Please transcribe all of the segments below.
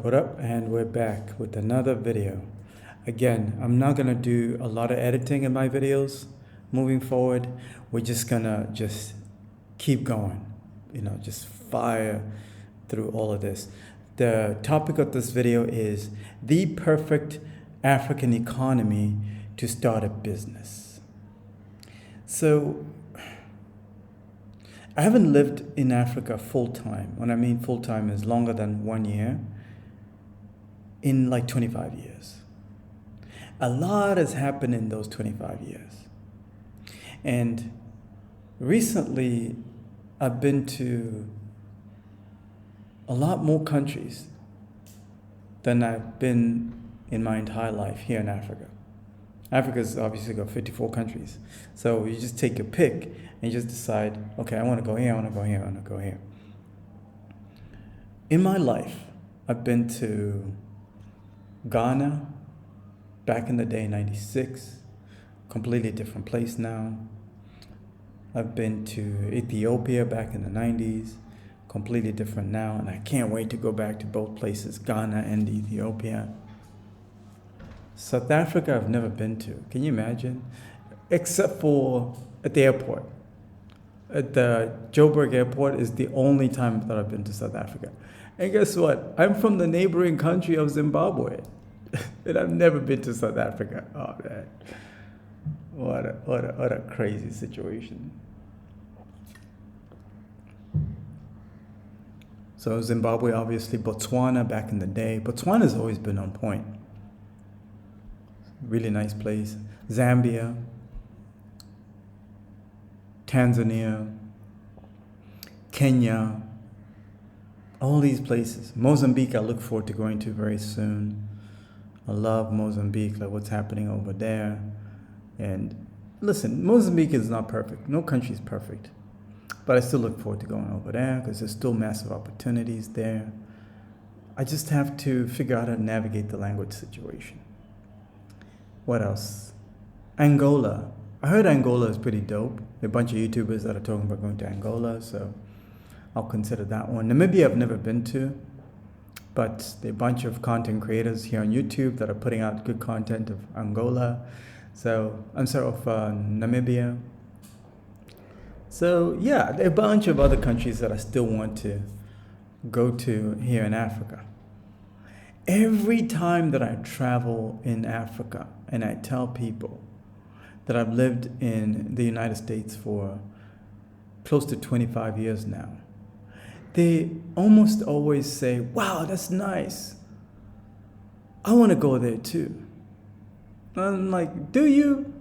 What up? And we're back with another video. Again, I'm not gonna do a lot of editing in my videos moving forward. We're just gonna keep going, just fire through all of this. The topic of this video is the perfect African economy to start a business. So I haven't lived in Africa full time. When I mean full time is longer than 1 year, in like 25 years. A lot has happened in those 25 years. And recently, I've been to a lot more countries than I've been in my entire life here in Africa. Africa's obviously got 54 countries. So you just take your pick and you just decide, okay, I want to go here, I want to go here, I want to go here. In my life, I've been to Ghana, back in the day, 96, completely different place now. I've been to Ethiopia back in the 90s, completely different now, and I can't wait to go back to both places, Ghana and Ethiopia. South Africa I've never been to, can you imagine? Except for at the airport. At the Joburg airport is the only time that I've been to South Africa. And guess what? I'm from the neighboring country of Zimbabwe. And I've never been to South Africa. Oh man, what a crazy situation. So Zimbabwe, obviously, Botswana back in the day. Botswana's always been on point. Really nice place. Zambia, Tanzania, Kenya, all these places. Mozambique, I look forward to going to very soon. I love Mozambique, like what's happening over there. And listen, Mozambique is not perfect. No country is perfect. But I still look forward to going over there because there's still massive opportunities there. I just have to figure out how to navigate the language situation. What else? Angola. I heard Angola is pretty dope. There are a bunch of YouTubers that are talking about going to Angola, so I'll consider that one. Namibia I've never been to. But there are a bunch of content creators here on YouTube that are putting out good content of Angola. So, Namibia. So, yeah, there are a bunch of other countries that I still want to go to here in Africa. Every time that I travel in Africa and I tell people that I've lived in the United States for close to 25 years now, they almost always say, wow, that's nice. I want to go there too. I'm like, do you?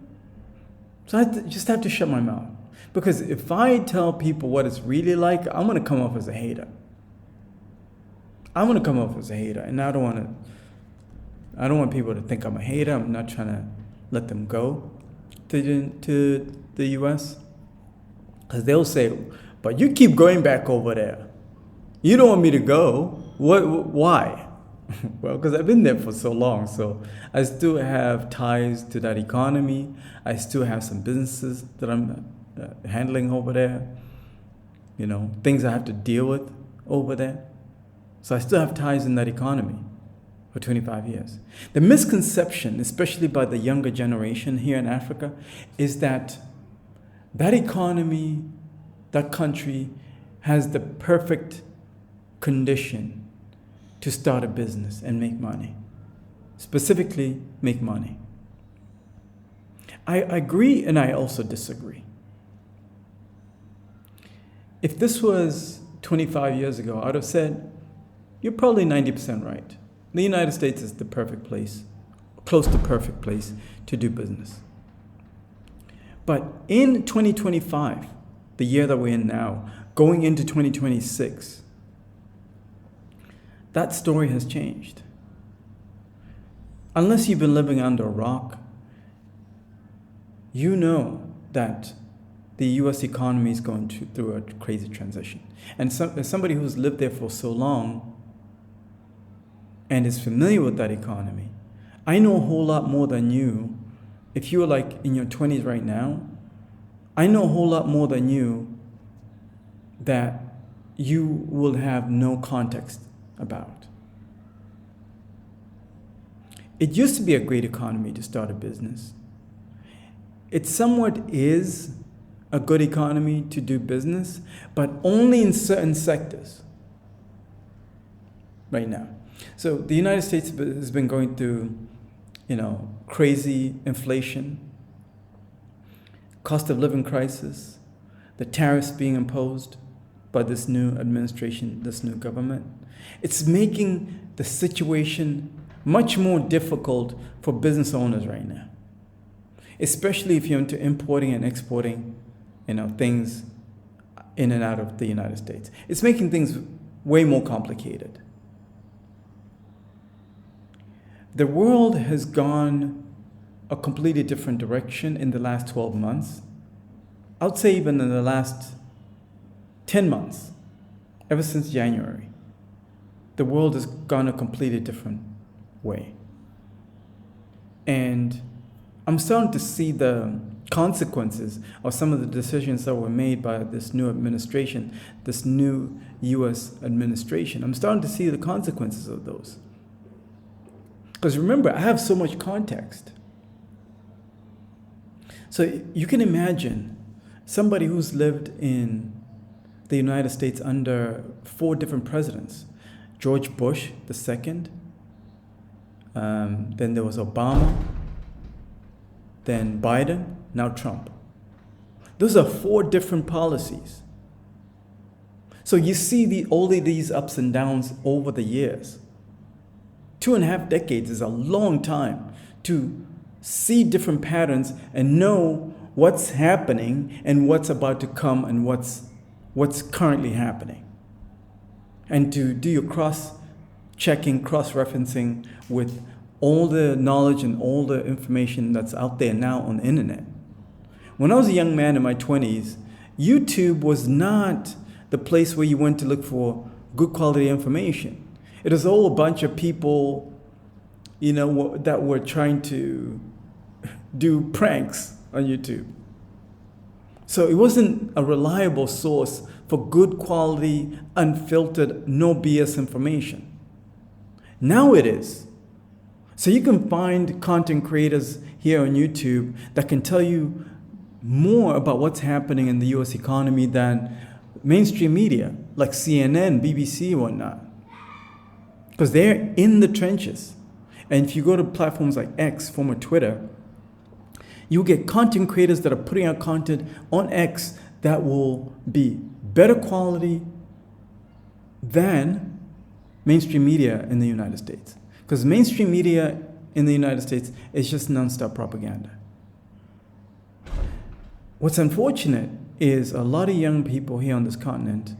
So I just have to shut my mouth. Because if I tell people what it's really like, I'm going to come off as a hater. I'm going to come off as a hater. And I don't want people to think I'm a hater. I'm not trying to let them go to the US. Because they'll say, but you keep going back over there. You don't want me to go. Why? Well, because I've been there for so long. So I still have ties to that economy. I still have some businesses that I'm handling over there. Things I have to deal with over there. So I still have ties in that economy for 25 years. The misconception, especially by the younger generation here in Africa, is that economy, that country has the perfect condition to start a business and make money. Specifically, make money. I agree and I also disagree. If this was 25 years ago, I would have said, you're probably 90% right. The United States is the perfect place, close to perfect place to do business. But in 2025, the year that we're in now, going into 2026, that story has changed. Unless you've been living under a rock, you know that the US economy is going through a crazy transition. And as somebody who's lived there for so long and is familiar with that economy, I know a whole lot more than you. If you're like in your 20s right now, I know a whole lot more than you that you will have no context about. It used to be a great economy to start a business. It somewhat is a good economy to do business, but only in certain sectors right now. So the United States has been going through, crazy inflation, cost of living crisis, the tariffs being imposed by this new administration, this new government. It's making the situation much more difficult for business owners right now, especially if you're into importing and exporting, things in and out of the United States. It's making things way more complicated. The world has gone a completely different direction in the last 12 months. I would say even in the last 10 months, ever since January, the world has gone a completely different way. And I'm starting to see the consequences of some of the decisions that were made by this new administration, this new US administration. I'm starting to see the consequences of those. Because remember, I have so much context. So you can imagine somebody who's lived in the United States under 4 different presidents. George Bush II, then there was Obama, then Biden, now Trump. Those are 4 different policies. So you see all of these ups and downs over the years. 2.5 decades is a long time to see different patterns and know what's happening and what's about to come and what's currently happening. And to do your cross-checking, cross-referencing with all the knowledge and all the information that's out there now on the internet. When I was a young man in my 20s, YouTube was not the place where you went to look for good quality information. It was all a bunch of people, that were trying to do pranks on YouTube. So it wasn't a reliable source for good quality, unfiltered, no BS information. Now it is. So you can find content creators here on YouTube that can tell you more about what's happening in the US economy than mainstream media like CNN, BBC, and whatnot. Because they're in the trenches. And if you go to platforms like X, former Twitter, you get content creators that are putting out content on X that will be better quality than mainstream media in the United States. Because mainstream media in the United States is just nonstop propaganda. What's unfortunate is a lot of young people here on this continent,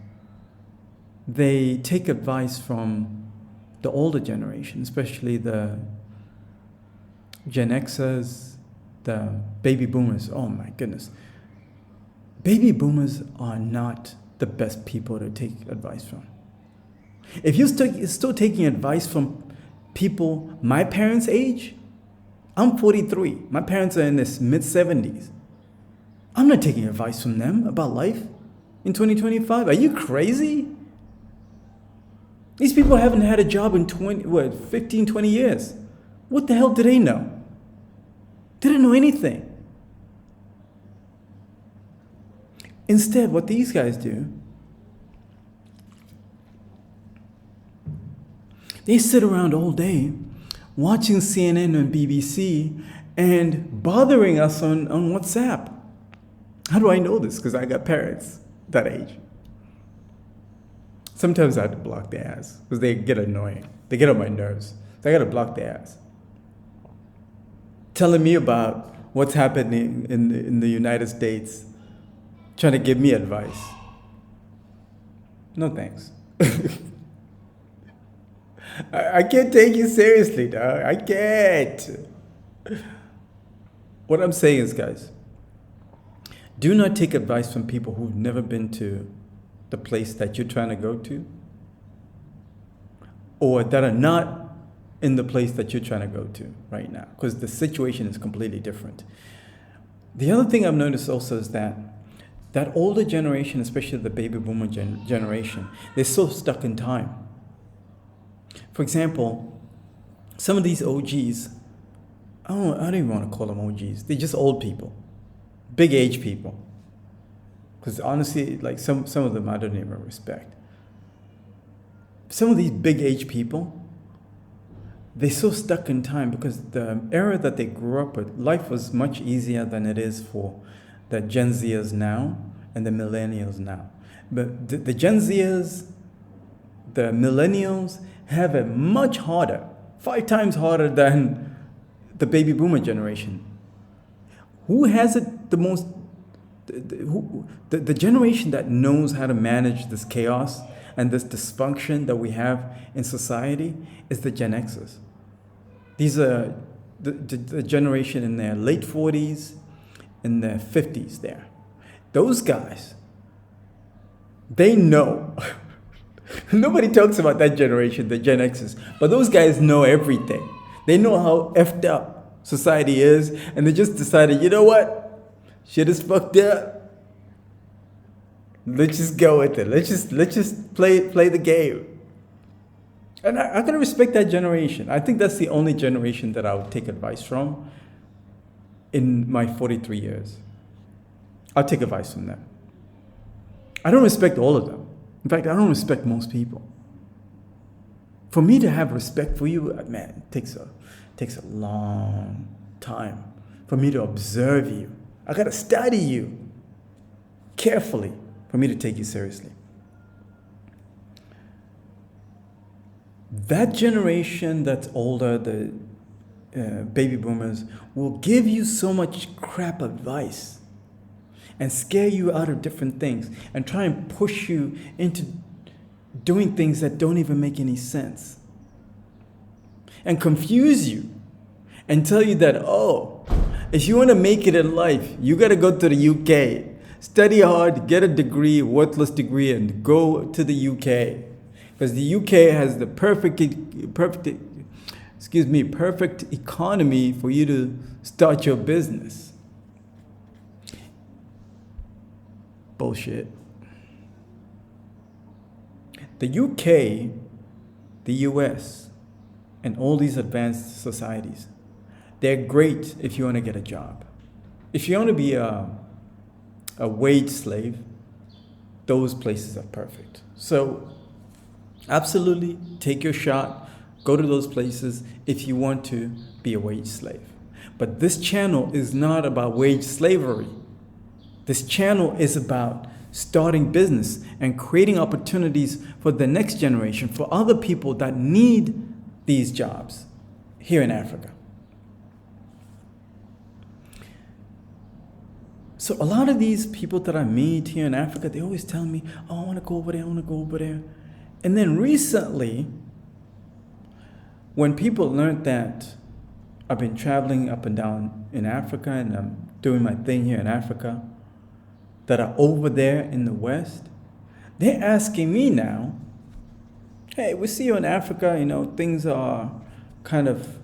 they take advice from the older generation, especially the Gen Xers, the baby boomers. Oh my goodness. Baby boomers are not the best people to take advice from. If you're still taking advice from people my parents' age, I'm 43. My parents are in their mid-70s. I'm not taking advice from them about life in 2025. Are you crazy? These people haven't had a job in 15, 20 years. What the hell do they know? They didn't know anything. Instead, what these guys do, they sit around all day watching CNN and BBC and bothering us on WhatsApp. How do I know this? Because I got parents that age. Sometimes I have to block their ass because they get annoying. They get on my nerves. So I got to block their ass. Telling me about what's happening in the United States, trying to give me advice. No thanks. I can't take you seriously, dog. I can't. What I'm saying is, guys, do not take advice from people who've never been to the place that you're trying to go to, or that are not in the place that you're trying to go to right now, because the situation is completely different. The other thing I've noticed also is that older generation, especially the baby boomer generation, they're so stuck in time. For example, Some of these OGs, I don't even want to call them OGs. They're just old people, big age people. Because honestly, like some of them I don't even respect. Some of these big age people, they're so stuck in time because the era that they grew up with, life was much easier than it is for the Gen Zers now and the millennials now. But the Gen Zers, the millennials have it much harder, 5 times harder than the baby boomer generation. Who has it the most? The generation that knows how to manage this chaos and this dysfunction that we have in society is the Gen Xers. These are the generation in their late 40s, in their 50s there. Those guys, they know. Nobody talks about that generation, the Gen Xers, but those guys know everything. They know how effed up society is, and they just decided, you know what? Shit is fucked up. Let's just go with it. Let's just play the game. And I gotta respect that generation. I think that's the only generation that I would take advice from in my 43 years. I'll take advice from them. I don't respect all of them. In fact, I don't respect most people. For me to have respect for you, man, it takes a long time for me to observe you. I gotta study you carefully for me to take you seriously. That generation that's older, the baby boomers, will give you so much crap advice and scare you out of different things and try and push you into doing things that don't even make any sense and confuse you and tell you that, oh, if you want to make it in life, you got to go to the UK, study hard, get a degree, worthless degree, and go to the UK. Because the UK has the perfect economy for you to start your business. Bullshit. The UK, the US, and all these advanced societies, they're great if you want to get a job. If you want to be a wage slave, those places are perfect. So absolutely take your shot, go to those places if you want to be a wage slave. But this channel is not about wage slavery. This channel is about starting business and creating opportunities for the next generation, for other people that need these jobs here in Africa. So a lot of these people that I meet here in Africa, they always tell me, oh, I want to go over there, I want to go over there. And then recently, when people learned that I've been traveling up and down in Africa and I'm doing my thing here in Africa, that are over there in the West, they're asking me now, hey, we see you in Africa, things are kind of,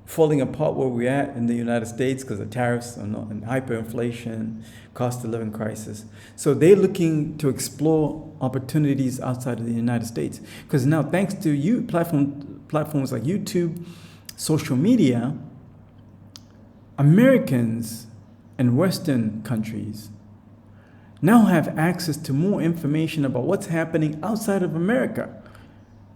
falling apart where we're at in the United States because of tariffs and hyperinflation, cost of living crisis. So they're looking to explore opportunities outside of the United States. Because now, thanks to platforms like YouTube, social media, Americans and Western countries now have access to more information about what's happening outside of America.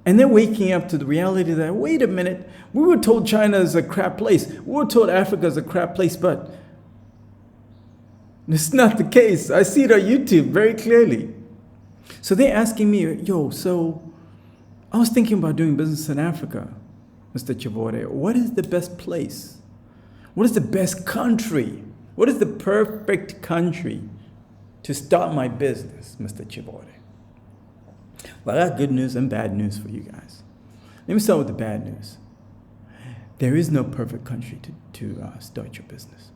And they're waking up to the reality that, wait a minute, we were told China is a crap place. We were told Africa is a crap place, but it's not the case. I see it on YouTube very clearly. So they're asking me, so I was thinking about doing business in Africa, Mr. Chibode. What is the best place? What is the best country? What is the perfect country to start my business, Mr. Chibode? Well, I got good news and bad news for you guys. Let me start with the bad news. There is no perfect country to start your business.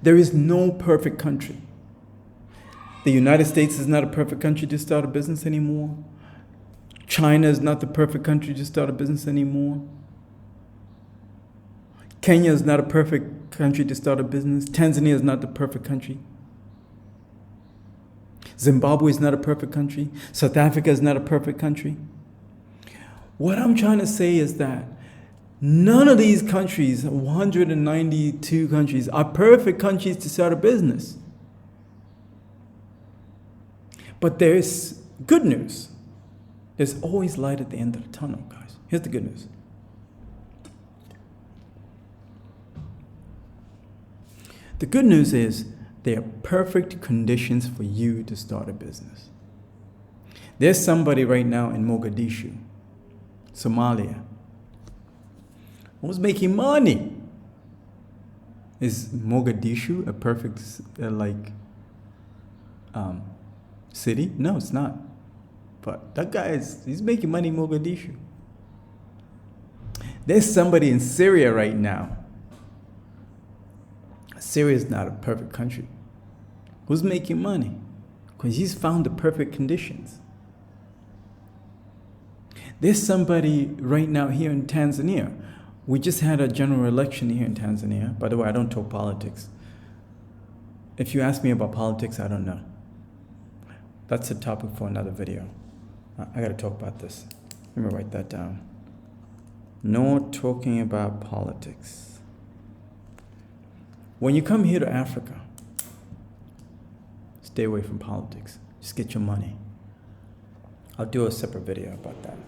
There is no perfect country. The United States is not a perfect country to start a business anymore. China is not the perfect country to start a business anymore. Kenya is not a perfect country to start a business. Tanzania is not the perfect country. Zimbabwe is not a perfect country. South Africa is not a perfect country. What I'm trying to say is that none of these countries, 192 countries, are perfect countries to start a business. But there's good news. There's always light at the end of the tunnel, guys. Here's the good news. The good news is there are perfect conditions for you to start a business. There's somebody right now in Mogadishu, Somalia, who's making money. Is Mogadishu a perfect city? No, it's not. But that guy he's making money in Mogadishu. There's somebody in Syria right now. Syria is not a perfect country. Who's making money? Because he's found the perfect conditions. There's somebody right now here in Tanzania. We just had a general election here in Tanzania. By the way, I don't talk politics. If you ask me about politics, I don't know. That's a topic for another video. I got to talk about this. Let me write that down. No talking about politics. When you come here to Africa, stay away from politics. Just get your money. I'll do a separate video about that.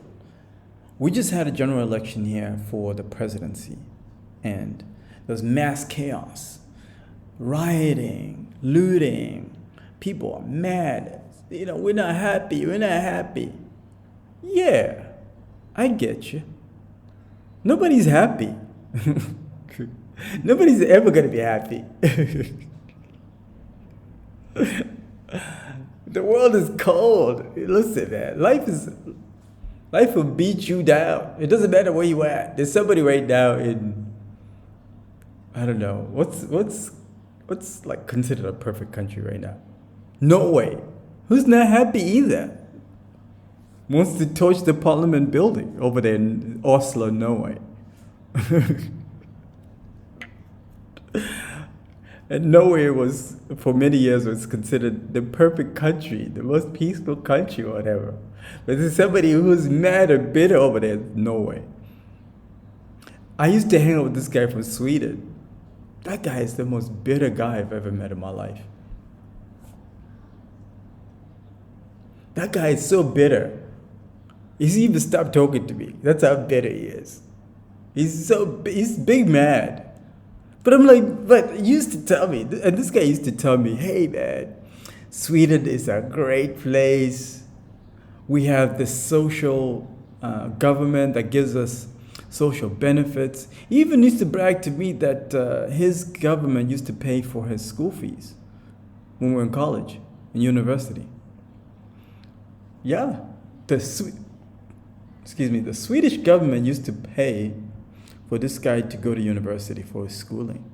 We just had a general election here for the presidency, and there was mass chaos, rioting, looting. People are mad. We're not happy. Yeah, I get you. Nobody's happy. Nobody's ever going to be happy. The world is cold. Listen, man, life will beat you down. It doesn't matter where you at. There's somebody right now in, I don't know, what's like considered a perfect country right now? Norway. Who's not happy either? Wants to torch the parliament building over there in Oslo, Norway. And Norway was, for many years, was considered the perfect country, the most peaceful country or whatever. But there's somebody who's mad or bitter over there in Norway. I used to hang out with this guy from Sweden. That guy is the most bitter guy I've ever met in my life. That guy is so bitter. He's even stopped talking to me. That's how bitter he is. He's big mad. But I'm like, but he used to tell me, and this guy used to tell me, hey man, Sweden is a great place. We have this social government that gives us social benefits. He even used to brag to me that his government used to pay for his school fees when we were in college and university. Yeah, the Swedish government used to pay for this guy to go to university for his schooling.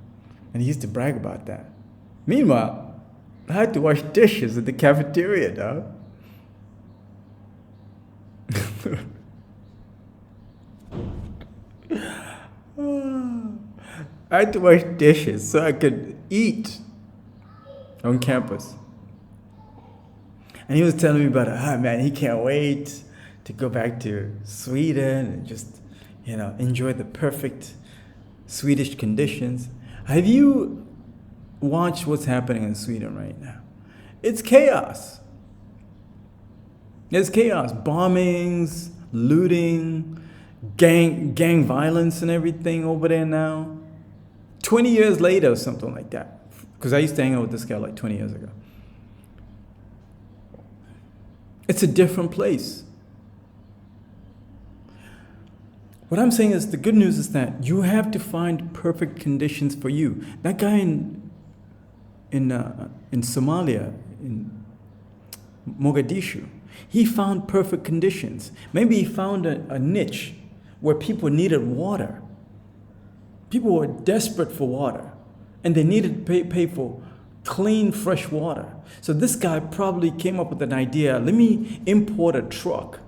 And he used to brag about that. Meanwhile, I had to wash dishes at the cafeteria, dog. I had to wash dishes so I could eat on campus. And he was telling me about it. Man, he can't wait to go back to Sweden and just enjoy the perfect Swedish conditions. Have you watched what's happening in Sweden right now? It's chaos. There's chaos. Bombings, looting, gang violence and everything over there now. 20 years later or something like that. Because I used to hang out with this guy like 20 years ago. It's a different place. What I'm saying is the good news is that you have to find perfect conditions for you. That guy in Somalia, in Mogadishu, he found perfect conditions. Maybe he found a niche where people needed water. People were desperate for water, and they needed to pay for clean, fresh water. So this guy probably came up with an idea. Let me import a truck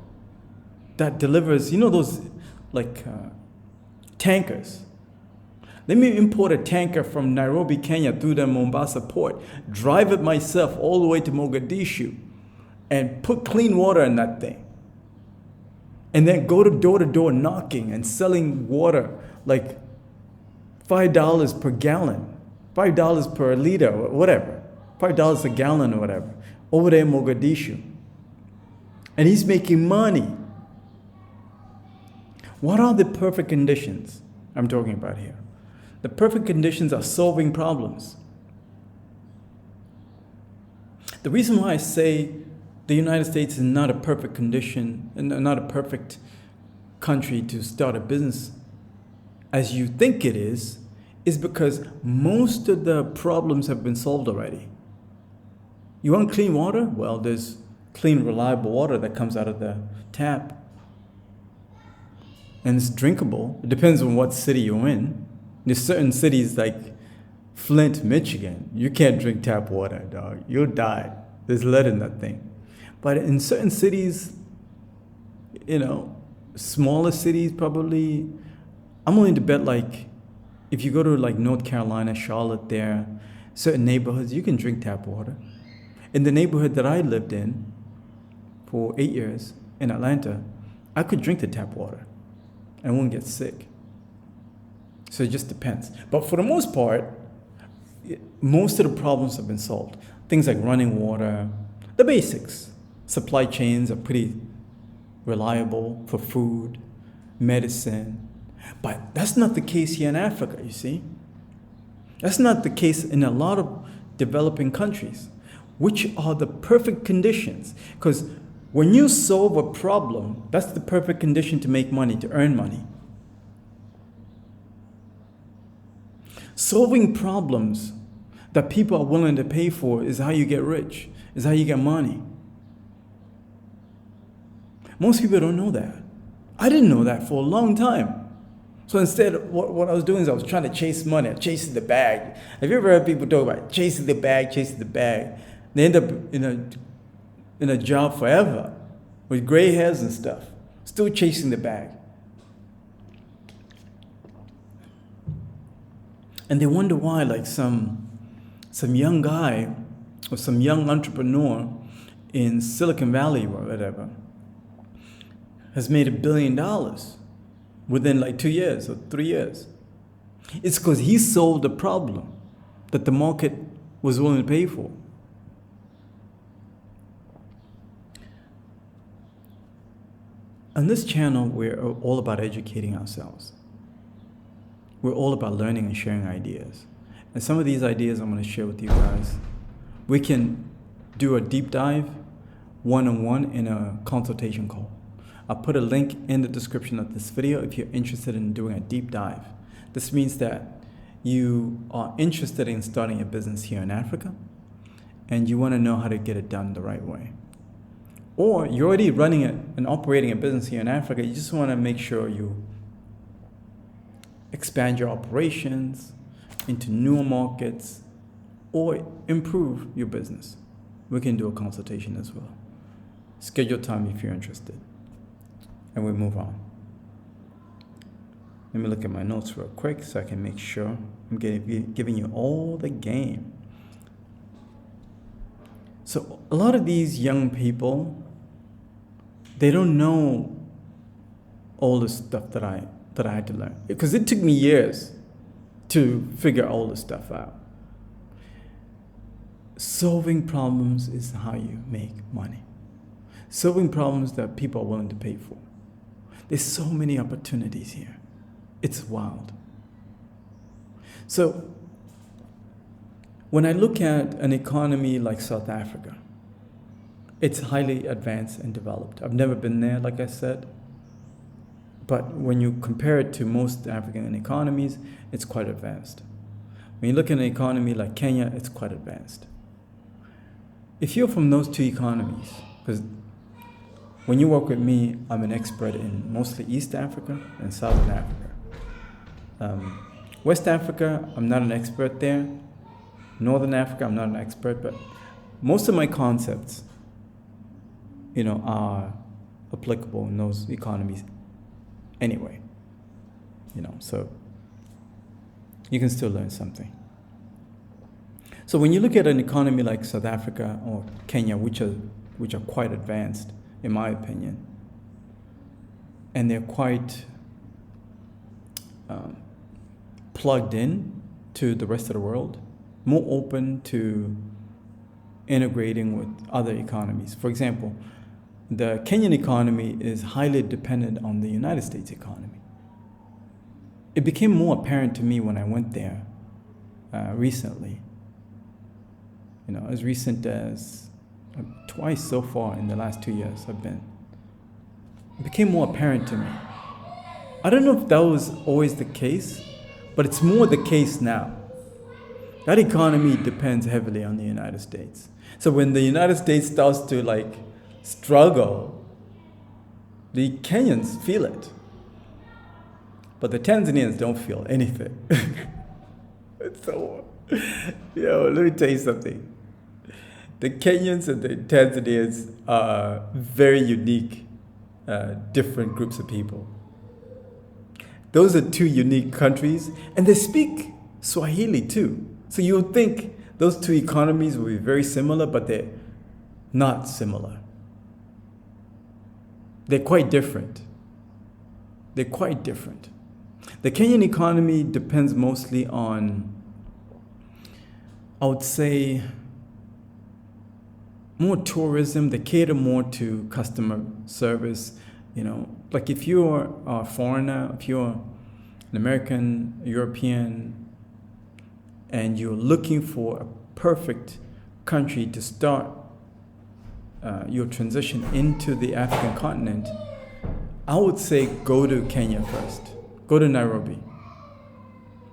that delivers, those tankers. Let me import a tanker from Nairobi, Kenya through the Mombasa port, drive it myself all the way to Mogadishu, and put clean water in that thing. and then go to door knocking and selling water like $5 per gallon, $5 per liter, or whatever, $5 a gallon or whatever, over there in Mogadishu. And he's making money. What are the perfect conditions I'm talking about here? The perfect conditions are solving problems. The reason why I say the United States is not a perfect condition, not a perfect country to start a business as you think it is because most of the problems have been solved already. You want clean water? Well, there's clean, reliable water that comes out of the tap. And it's drinkable. It depends on what city you're in. There's certain cities like Flint, Michigan. You can't drink tap water, dog. You'll die. There's lead in that thing. But in certain cities, smaller cities probably, I'm willing to bet like, if you go to like North Carolina, Charlotte there, certain neighborhoods, you can drink tap water. In the neighborhood that I lived in for 8 years in Atlanta, I could drink the tap water and wouldn't get sick. So it just depends. But for the most part, most of the problems have been solved. Things like running water, the basics. Supply chains are pretty reliable for food, medicine. But that's not the case here in Africa, you see. That's not the case in a lot of developing countries, which are the perfect conditions. Because when you solve a problem, that's the perfect condition to make money, to earn money. Solving problems that people are willing to pay for is how you get rich, is how you get money. Most people don't know that. I didn't know that for a long time. So instead, what I was doing is I was trying to chase money, chasing the bag. Have you ever heard people talk about chasing the bag, chasing the bag? They end up in a job forever with gray hairs and stuff, still chasing the bag. And they wonder why, like some young guy or some young entrepreneur in Silicon Valley or whatever has made $1 billion within like 2 years or 3 years. It's because he solved a problem that the market was willing to pay for. On this channel, we're all about educating ourselves. We're all about learning and sharing ideas. And some of these ideas I'm going to share with you guys. We can do a deep dive one-on-one in a consultation call. I'll put a link in the description of this video if you're interested in doing a deep dive. This means that you are interested in starting a business here in Africa and you want to know how to get it done the right way. Or you're already running and operating a business here in Africa, you just want to make sure you expand your operations into newer markets or improve your business. We can do a consultation as well. Schedule time if you're interested. And we move on. Let me look at my notes real quick so I can make sure I'm giving you all the game. So a lot of these young people, they don't know all the stuff that I had to learn, because it took me years to figure all this stuff out. Solving problems is how you make money. Solving problems that people are willing to pay for. There's so many opportunities here. It's wild. So when I look at an economy like South Africa, it's highly advanced and developed. I've never been there, like I said. But when you compare it to most African economies, it's quite advanced. When you look at an economy like Kenya, it's quite advanced. If you're from those two economies, because when you work with me, I'm an expert in mostly East Africa and Southern Africa. West Africa, I'm not an expert there. Northern Africa, I'm not an expert, but most of my concepts, are applicable in those economies anyway. So you can still learn something. So when you look at an economy like South Africa or Kenya, which are quite advanced, in my opinion, and they're quite plugged in to the rest of the world, more open to integrating with other economies. For example, the Kenyan economy is highly dependent on the United States economy. It became more apparent to me when I went there recently. You know, as recent as twice so far in the last 2 years I've been. It became more apparent to me. I don't know if that was always the case, but it's more the case now. That economy depends heavily on the United States. So when the United States starts to like struggle, the Kenyans feel it. But the Tanzanians don't feel anything. So, let me tell you something. The Kenyans and the Tanzanians are very unique, different groups of people. Those are two unique countries, and they speak Swahili too. So you would think those two economies will be very similar, but they're not similar. They're quite different. They're quite different. The Kenyan economy depends mostly on, I would say, more tourism. They cater more to customer service. You know, like if you're a foreigner, if you're an American, European, and you're looking for a perfect country to start your transition into the African continent, I would say go to Kenya first. Go to Nairobi.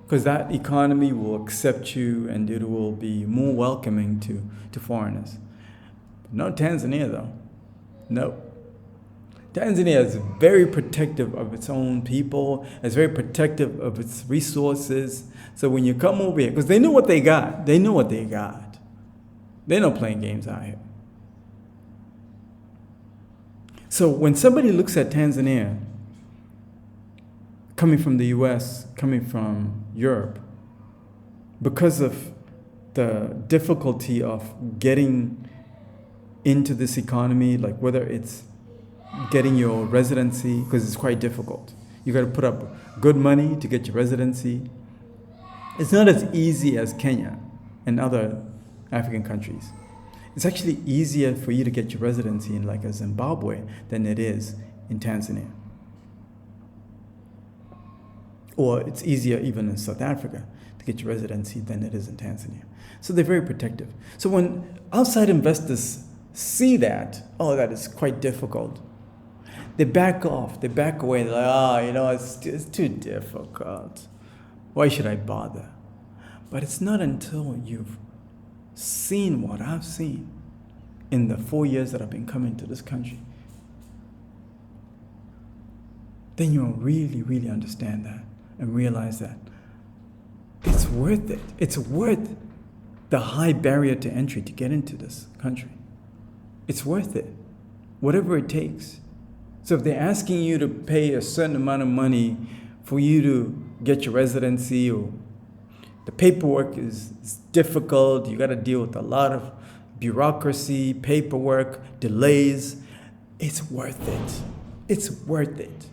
Because that economy will accept you and it will be more welcoming to foreigners. Not Tanzania though. No. Tanzania is very protective of its own people. It's very protective of its resources. So when you come over here, because they know what they got. They know what they got. They're not playing games out here. So when somebody looks at Tanzania, coming from the US, coming from Europe, because of the difficulty of getting into this economy, like whether it's getting your residency, because it's quite difficult. You got to put up good money to get your residency. It's not as easy as Kenya and other African countries. It's actually easier for you to get your residency in like a Zimbabwe than it is in Tanzania. Or it's easier even in South Africa to get your residency than it is in Tanzania. So they're very protective. So when outside investors see that, oh, that is quite difficult, they back off, they back away. They're like, it's too difficult. Why should I bother? But it's not until you've seen what I've seen in the 4 years that I've been coming to this country, then you'll really, really understand that and realize that it's worth it. It's worth the high barrier to entry to get into this country. It's worth it, whatever it takes. So if they're asking you to pay a certain amount of money for you to get your residency, or the paperwork is difficult, you got to deal with a lot of bureaucracy, paperwork, delays, it's worth it. It's worth it.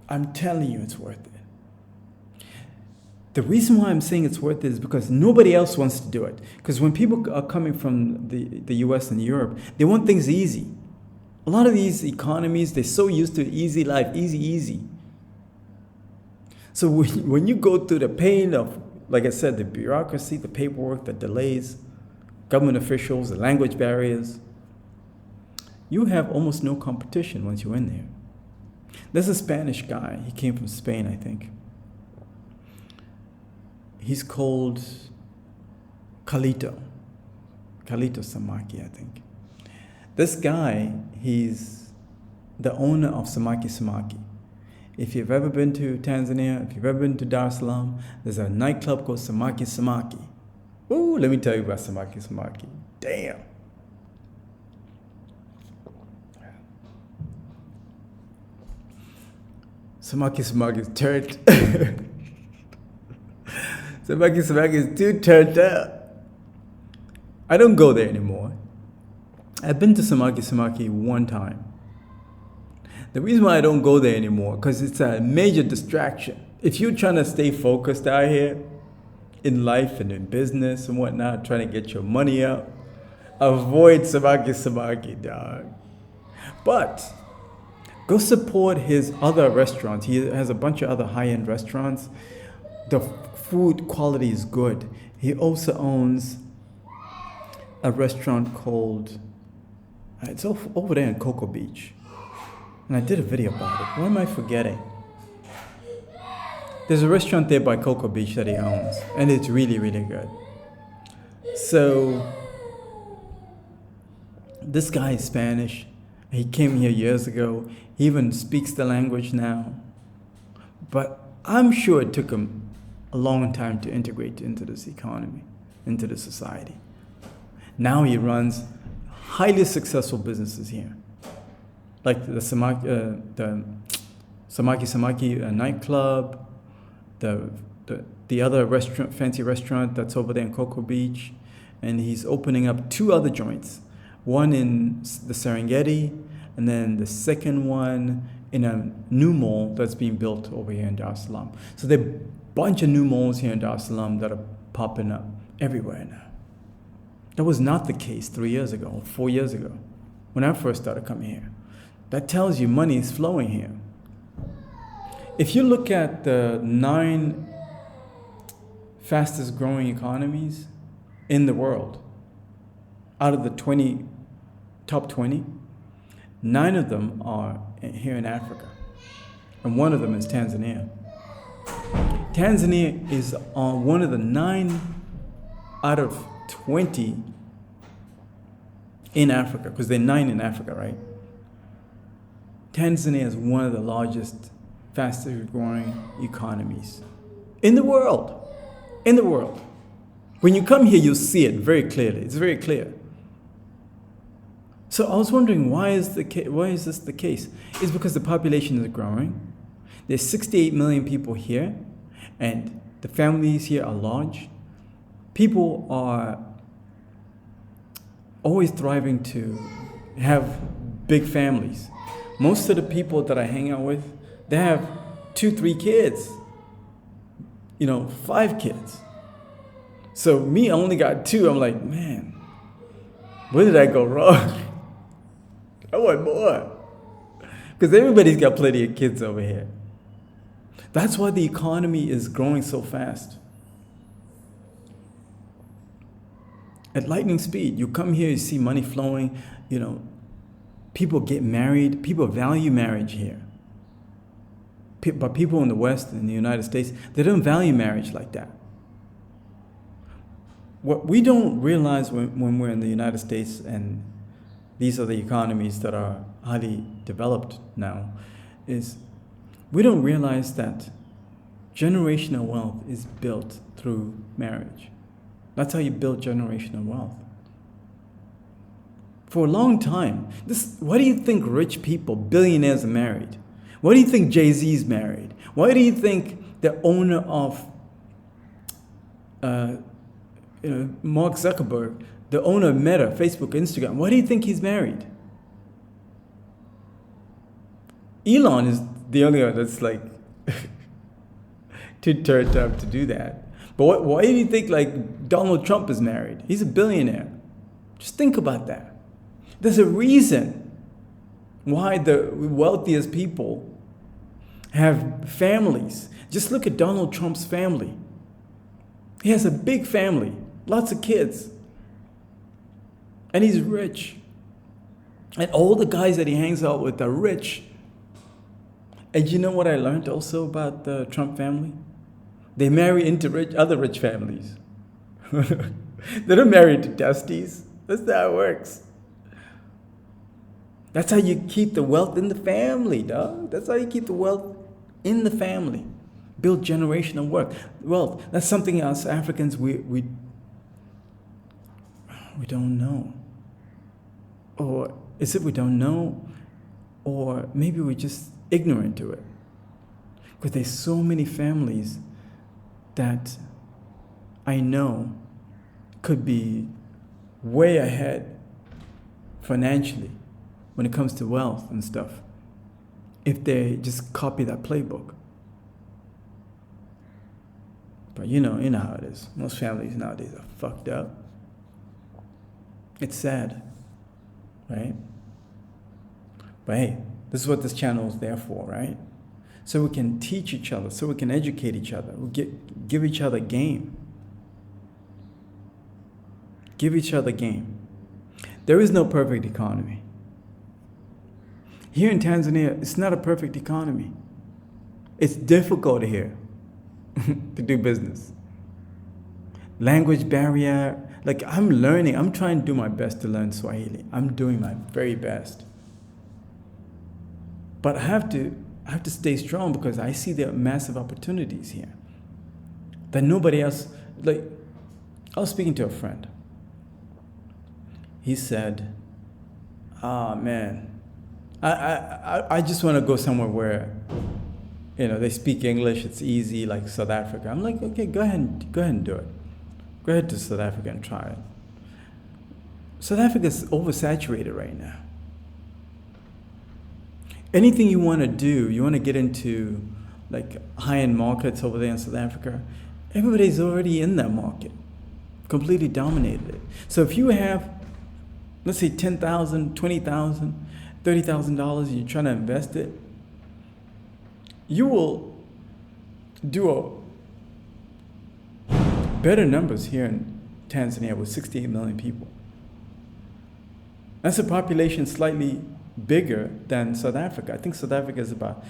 I'm telling you, it's worth it. The reason why I'm saying it's worth it is because nobody else wants to do it. Because when people are coming from the US and Europe, they want things easy. A lot of these economies, they're so used to easy life, easy. So when you go through the pain of, like I said, the bureaucracy, the paperwork, the delays, government officials, the language barriers, you have almost no competition once you're in there. There's a Spanish guy. He came from Spain, I think. He's called Carlito Samaki, I think. This guy, he's the owner of Samaki Samaki. If you've ever been to Tanzania, if you've ever been to Dar es Salaam, there's a nightclub called Samaki Samaki. Ooh, let me tell you about Samaki Samaki. Damn. Samaki Samaki is turned. Samaki Samaki is too turned up. I don't go there anymore. I've been to Samaki Samaki one time. The reason why I don't go there anymore, because it's a major distraction. If you're trying to stay focused out here in life and in business and whatnot, trying to get your money up, avoid Samaki, dog. But go support his other restaurants. He has a bunch of other high-end restaurants. The food quality is good. He also owns a restaurant called, it's over there in Cocoa Beach. And I did a video about it. What am I forgetting? There's a restaurant there by Cocoa Beach that he owns, and it's really, really good. So this guy is Spanish. He came here years ago. He even speaks the language now. But I'm sure it took him a long time to integrate into this economy, into the society. Now he runs highly successful businesses here, like the Samaki nightclub, the other restaurant, fancy restaurant that's over there in Cocoa Beach, and he's opening up 2 other joints, one in the Serengeti, and then the second one in a new mall that's being built over here in Dar es Salaam. So there are a bunch of new malls here in Dar es Salaam that are popping up everywhere now. That was not the case 3 years ago, or 4 years ago, when I first started coming here. That tells you money is flowing here. If you look at the 9 fastest growing economies in the world, out of the top 20, 9 of them are here in Africa, and one of them is Tanzania. Tanzania is on one of the 9 out of 20 in Africa, because there are 9 in Africa, right? Tanzania is one of the largest, fastest growing economies in the world. In the world. When you come here, you'll see it very clearly. It's very clear. So I was wondering, why is this the case? It's because the population is growing. There's 68 million people here, and the families here are large. People are always thriving to have big families. Most of the people that I hang out with, they have 2, 3 kids, 5 kids. So me, I only got 2. I'm like, man, where did I go wrong? I want more. Because everybody's got plenty of kids over here. That's why the economy is growing so fast. At lightning speed. You come here, you see money flowing, people get married, people value marriage here. But people in the West, in the United States, they don't value marriage like that. What we don't realize when we're in the United States, and these are the economies that are highly developed now, is we don't realize that generational wealth is built through marriage. That's how you build generational wealth. For a long time, why do you think rich people, billionaires, are married? Why do you think Jay-Z's married? Why do you think the owner of Mark Zuckerberg, the owner of Meta, Facebook, Instagram, why do you think he's married? Elon is the only one that's like too turned up to do that. But why do you think Donald Trump is married? He's a billionaire. Just think about that. There's a reason why the wealthiest people have families. Just look at Donald Trump's family. He has a big family, lots of kids, and he's rich. And all the guys that he hangs out with are rich. And you know what I learned also about the Trump family? They marry into other rich families. They don't marry into Dusties. That's not how it works. That's how you keep the wealth in the family, dog. That's how you keep the wealth in the family. Build generational wealth. That's something us Africans, we don't know. Or is it we don't know? Or maybe we're just ignorant to it. Because there's so many families that I know could be way ahead financially when it comes to wealth and stuff. if they just copy that playbook. But you know how it is. Most families nowadays are fucked up. It's sad, right? But hey, this is what this channel is there for, right? So we can teach each other, so we can educate each other, we give each other game. Give each other game. There is no perfect economy. Here in Tanzania, it's not a perfect economy. It's difficult here to do business. Language barrier, like I'm learning, I'm trying to do my best to learn Swahili. I'm doing my very best. But I have to stay strong because I see there are massive opportunities here that nobody else, like I was speaking to a friend. He said, man, I just want to go somewhere where, they speak English, it's easy, like South Africa. I'm like, okay, go ahead and do it. Go ahead to South Africa and try it. South Africa is oversaturated right now. Anything you want to do, you want to get into like high-end markets over there in South Africa, everybody's already in that market, completely dominated it. So if you have, let's say $10,000, $20,000, $30,000, you're trying to invest it, you will do better numbers here in Tanzania with 68 million people. That's a population slightly bigger than South Africa. I think South Africa is about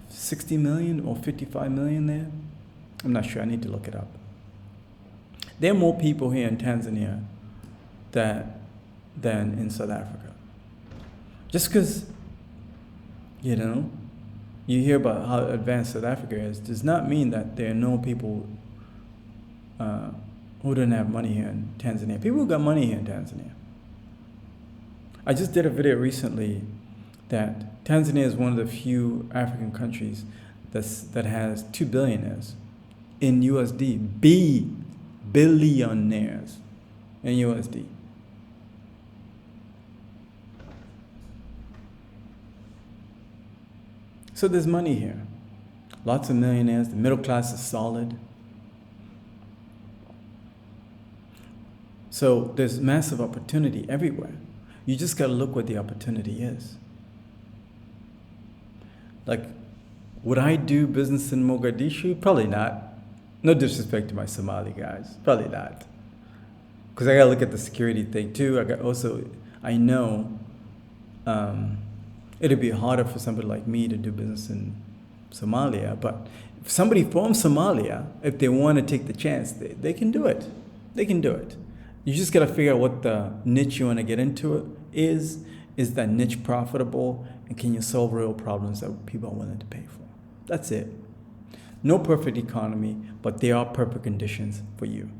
60 million or 55 million there. I'm not sure, I need to look it up. There are more people here in Tanzania than in South Africa. Just because, you hear about how advanced South Africa is, does not mean that there are no people who don't have money here in Tanzania. People who got money here in Tanzania. I just did a video recently that Tanzania is one of the few African countries that has 2 billionaires in USD, billionaires in USD. So there's money here. Lots of millionaires, the middle class is solid. So there's massive opportunity everywhere. You just gotta look what the opportunity is. Like, would I do business in Mogadishu? Probably not. No disrespect to my Somali guys, probably not. Because I gotta look at the security thing too. I know it'd be harder for somebody like me to do business in Somalia, but if somebody from Somalia, if they want to take the chance, they can do it. They can do it. You just got to figure out what the niche you want to get into it is. Is that niche profitable? And can you solve real problems that people are willing to pay for? That's it. No perfect economy, but there are perfect conditions for you.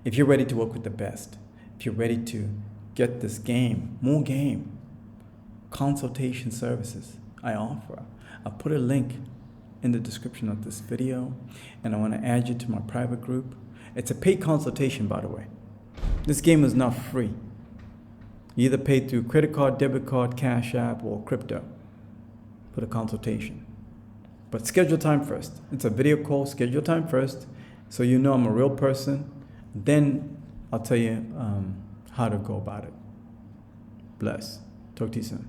If you're ready to work with the best, if you're ready to get this game, more game, consultation services I offer. I'll put a link in the description of this video, and I want to add you to my private group. It's a paid consultation, by the way. This game is not free. You either pay through credit card, debit card, Cash App, or crypto for the consultation. But schedule time first. It's a video call, schedule time first, so you know I'm a real person. Then I'll tell you how to go about it. Bless. Talk to you soon.